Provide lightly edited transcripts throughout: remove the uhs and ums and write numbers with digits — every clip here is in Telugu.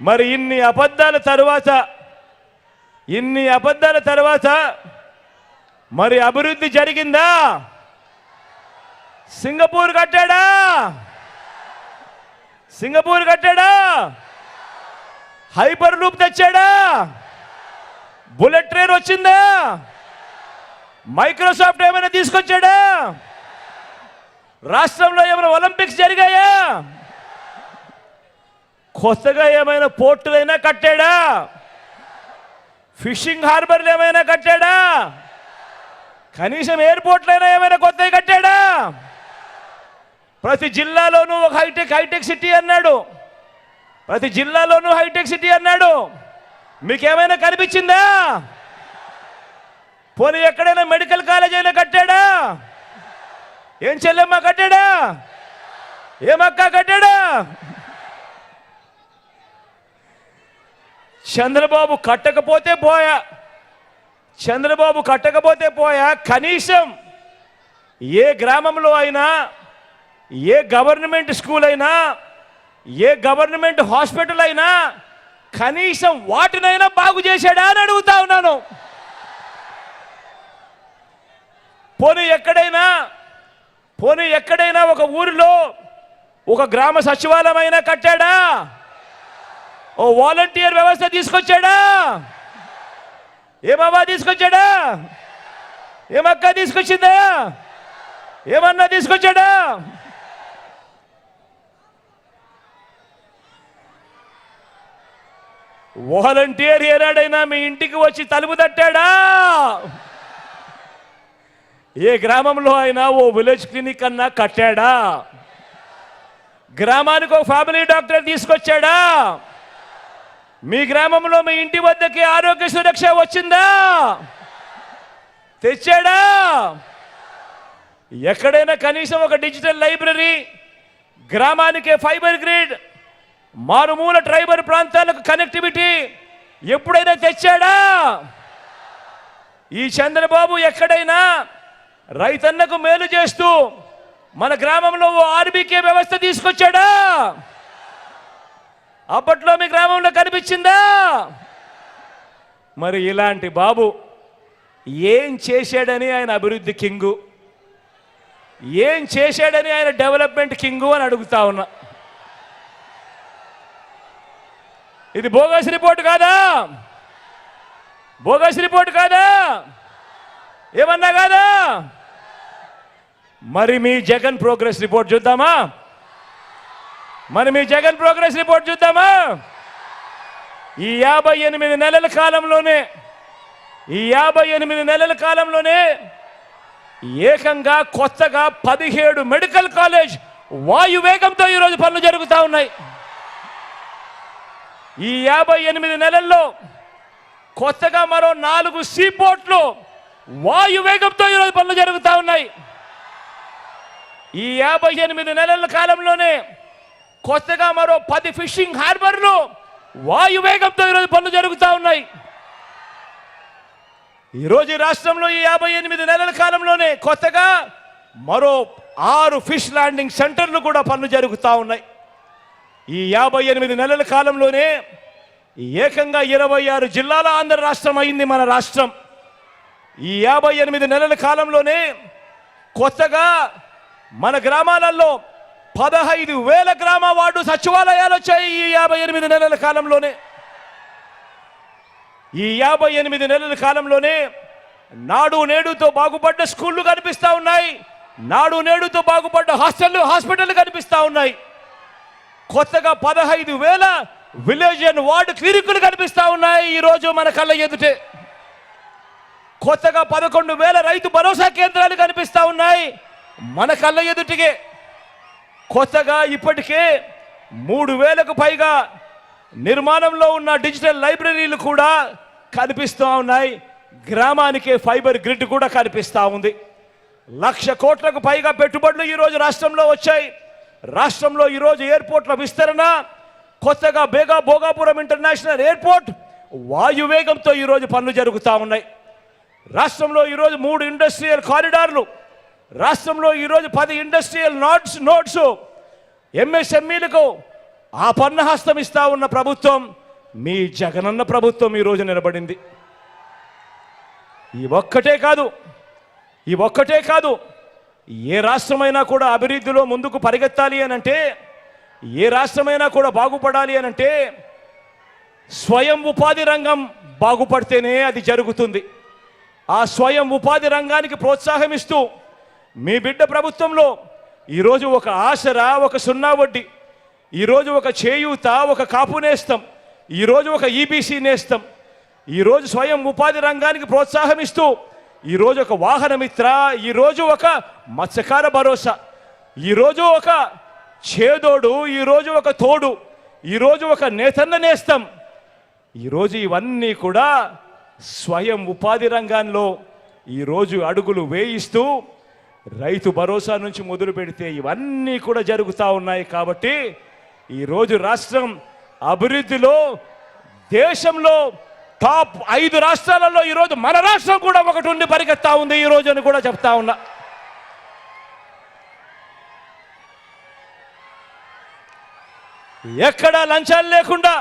మరి ఇన్ని అబద్ధాల తర్వాత మరి అభివృద్ధి జరిగిందా? సింగపూర్ కట్టాడా? హైపర్ లూప్ తెచ్చాడా? బుల్లెట్ ట్రైన్ వచ్చిందా? మైక్రోసాఫ్ట్ ఏమైనా తీసుకొచ్చాడా? రాష్ట్రంలో ఏమైనా ఒలింపిక్స్ జరిగాయా? కొత్తగా ఏమైనా పోర్టులైనా కట్టాడా? ఫిషింగ్ హార్బర్లు ఏమైనా కట్టాడా? కనీసం ఎయిర్పోర్ట్లైనా ఏమైనా కొత్తవి కట్టాడా? ప్రతి జిల్లాలోనూ ఒక హైటెక్ సిటీ అన్నాడు. ప్రతి జిల్లాలోనూ హైటెక్ సిటీ అన్నాడు. మీకేమైనా కనిపించిందా? పోనీ ఎక్కడైనా మెడికల్ కాలేజ్ అయినా కట్టాడా? ఏం చెల్లెమ్మ కట్టాడా? ఏమక్క కట్టాడా? చంద్రబాబు కట్టకపోతే పోయా కనీసం ఏ గ్రామంలో అయినా, ఏ గవర్నమెంట్ స్కూల్ అయినా, ఏ గవర్నమెంట్ హాస్పిటల్ అయినా కనీసం వాటినైనా బాగు చేశాడా అని అడుగుతా ఉన్నాను. పోనీ ఎక్కడైనా ఒక ఊరిలో ఒక గ్రామ సచివాలయం అయినా కట్టాడా? ఓ వాలంటీర్ వ్యవస్థ తీసుకొచ్చాడా? ఏమవ్వా తీసుకొచ్చాడా? ఏమక్క తీసుకొచ్చిందా? ఏమన్నా తీసుకొచ్చాడా? వాలంటీర్ ఏనాడైనా మీ ఇంటికి వచ్చి తలుపు తట్టాడా? ఏ గ్రామంలో అయినా ఓ విలేజ్ క్లినిక్ అన్నా కట్టాడా? గ్రామానికి ఒక ఫ్యామిలీ డాక్టర్ తీసుకొచ్చాడా? మీ గ్రామంలో మీ ఇంటి వద్దకి ఆరోగ్య సురక్ష వచ్చిందా? తెచ్చాడా? ఎక్కడైనా కనీసం ఒక డిజిటల్ లైబ్రరీ, గ్రామానికి ఫైబర్ గ్రిడ్, మారుమూల ట్రైబల్ ప్రాంతాలకు కనెక్టివిటీ ఎప్పుడైనా తెచ్చాడా? ఈ చంద్రబాబు ఎక్కడైనా రైతన్నకు మేలు చేస్తూ మన గ్రామంలో ఓ ఆర్బీకే వ్యవస్థ తీసుకొచ్చాడా? అప్పట్లో మీ గ్రామంలో కనిపించిందా? మరి ఇలాంటి బాబు ఏం చేశాడని ఆయన అభివృద్ధి కింగు, ఏం చేశాడని ఆయన డెవలప్మెంట్ కింగు అని అడుగుతా ఉన్నా. ఇది బోగస్ రిపోర్ట్ కాదా? ఏమన్నా కాదా? మరి మీ జగన్ ప్రోగ్రెస్ రిపోర్ట్ చూద్దామా? ఈ 58 నెలల కాలంలోనే ఏకంగా కొత్తగా 17 మెడికల్ కాలేజ్ వాయువేగంతో ఈరోజు పనులు జరుగుతూ ఉన్నాయి. ఈ 58 నెలల్లో కొత్తగా మరో 4 సీపోర్ట్లు వాయువేగంతో ఈరోజు పనులు జరుగుతూ ఉన్నాయి. ఈ 58 నెలల కాలంలోనే కొత్తగా మరో 10 ఫిషింగ్ హార్బర్లు వాయువేగంతో ఈరోజు పనులు జరుగుతూ ఉన్నాయి. ఈరోజు ఈ రాష్ట్రంలో ఈ 58 నెలల కాలంలోనే కొత్తగా మరో 6 ఫిష్ ల్యాండింగ్ సెంటర్లు కూడా పనులు జరుగుతూ ఉన్నాయి. ఈ 58 నెలల కాలంలోనే ఏకంగా 26 జిల్లాల ఆంధ్ర రాష్ట్రం అయింది మన రాష్ట్రం. ఈ 58 నెలల కాలంలోనే కొత్తగా మన గ్రామాలలో 15,000 గ్రామ వార్డు సచివాలయాలు వచ్చాయి. ఈ 58 నెలల కాలంలోనే ఈ 58 నెలల కాలంలోనే నాడు నేడుతో బాగుపడ్డ స్కూళ్ళు కనిపిస్తూ ఉన్నాయి. నాడు నేడుతో బాగుపడ్డ హాస్పిటల్ కనిపిస్తూ ఉన్నాయి. కొత్తగా 15,000 విలేజ్ అండ్ వార్డు క్లినిక్లు కనిపిస్తూ ఉన్నాయి ఈరోజు మన కళ్ళ ఎదుటే. కొత్తగా 11,000 రైతు భరోసా కేంద్రాలు కనిపిస్తూ ఉన్నాయి మన కళ్ళ ఎదుటికే. కొత్తగా ఇప్పటికే 3,000కు పైగా నిర్మాణంలో ఉన్న డిజిటల్ లైబ్రరీలు కూడా కనిపిస్తూ ఉన్నాయి. గ్రామానికి ఫైబర్ గ్రిడ్ కూడా కనిపిస్తూ ఉంది. 1,00,000 కోట్లకు పైగా పెట్టుబడులు ఈరోజు రాష్ట్రంలో వచ్చాయి. రాష్ట్రంలో ఈరోజు ఎయిర్పోర్ట్ల విస్తరణ, కొత్తగా భోగాపురం ఇంటర్నేషనల్ ఎయిర్పోర్ట్ వాయువేగంతో ఈరోజు పనులు జరుగుతూ ఉన్నాయి. రాష్ట్రంలో ఈరోజు 3 ఇండస్ట్రియల్ కారిడార్లు, రాష్ట్రంలో ఈరోజు 10 ఇండస్ట్రియల్ నోడ్స్, ఎంఎస్ఎంఈలకు ఆ పన్నహస్తం ఇస్తా ఉన్న ప్రభుత్వం మీ జగనన్న ప్రభుత్వం ఈరోజు నిలబడింది. ఈ ఒక్కటే కాదు ఏ రాష్ట్రమైనా కూడా అభివృద్ధిలో ముందుకు పరిగెత్తాలి అనంటే, ఏ రాష్ట్రమైనా కూడా బాగుపడాలి అనంటే స్వయం ఉపాధి రంగం బాగుపడితేనే అది జరుగుతుంది. ఆ స్వయం ఉపాధి రంగానికి ప్రోత్సాహం ఇస్తూ మీ బిడ్డ ప్రభుత్వంలో ఈరోజు ఒక ఆసరా, ఒక సున్నా వడ్డీ, ఈరోజు ఒక చేయూత, ఒక కాపు నేస్తం, ఈరోజు ఒక ఈబీసీ నేస్తం, ఈరోజు స్వయం ఉపాధి రంగానికి ప్రోత్సాహం ఇస్తూ ఈరోజు ఒక వాహన మిత్ర, ఈరోజు ఒక మత్స్యకార భరోసా, ఈరోజు ఒక చేదోడు, ఈరోజు ఒక తోడు, ఈరోజు ఒక నేతన్న నేస్తం, ఈరోజు ఇవన్నీ కూడా స్వయం ఉపాధి రంగంలో ఈరోజు అడుగులు వేయిస్తూ రైతు భరోసా నుంచి మొదలు పెడితే ఇవన్నీ కూడా జరుగుతూ ఉన్నాయి. కాబట్టి ఈరోజు రాష్ట్రం అభివృద్ధిలో దేశంలో టాప్ 5 రాష్ట్రాలలో ఈరోజు మన రాష్ట్రం కూడా ఒకటి ఉండి పరిగెత్తా ఉంది ఈరోజు అని కూడా చెప్తా ఉన్నా. ఎక్కడా లంచాలు లేకుండా,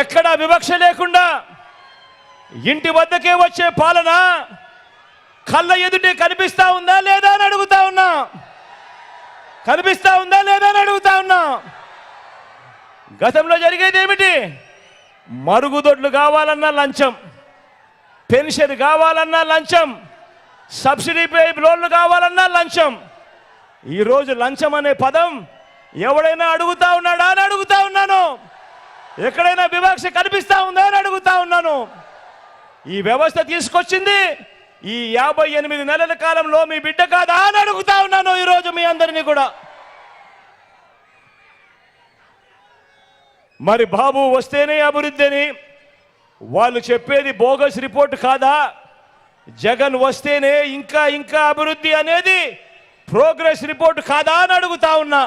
ఎక్కడా వివక్ష లేకుండా ఇంటి వద్దకే వచ్చే పాలన కళ్ళ ఎదుటే కనిపిస్తా ఉందా లేదా అని అడుగుతా ఉన్నా. కనిపిస్తా ఉందా లేదా అని అడుగుతా ఉన్నా. గతంలో జరిగేది ఏమిటి? మరుగుదొడ్లు కావాలన్నా లంచం, పెన్షన్ కావాలన్నా లంచం, సబ్సిడీ లోన్లు కావాలన్నా లంచం. ఈరోజు లంచం అనే పదం ఎవడైనా అడుగుతా ఉన్నాడా అని అడుగుతా ఉన్నాను. ఎక్కడైనా వివక్ష కనిపిస్తా ఉందా అని అడుగుతా ఉన్నాను. ఈ వ్యవస్థ తీసుకొచ్చింది ఈ 58 నెలల కాలంలో మీ బిడ్డ కాదా అని అడుగుతా ఉన్నాను ఈరోజు మీ అందరినీ కూడా. మరి బాబు వస్తేనే అభివృద్ధి అని వాళ్ళు చెప్పేది బోగస్ రిపోర్ట్ కాదా? జగన్ వస్తేనే ఇంకా ఇంకా అభివృద్ధి అనేది ప్రోగ్రెస్ రిపోర్ట్ కాదా అని అడుగుతా ఉన్నా.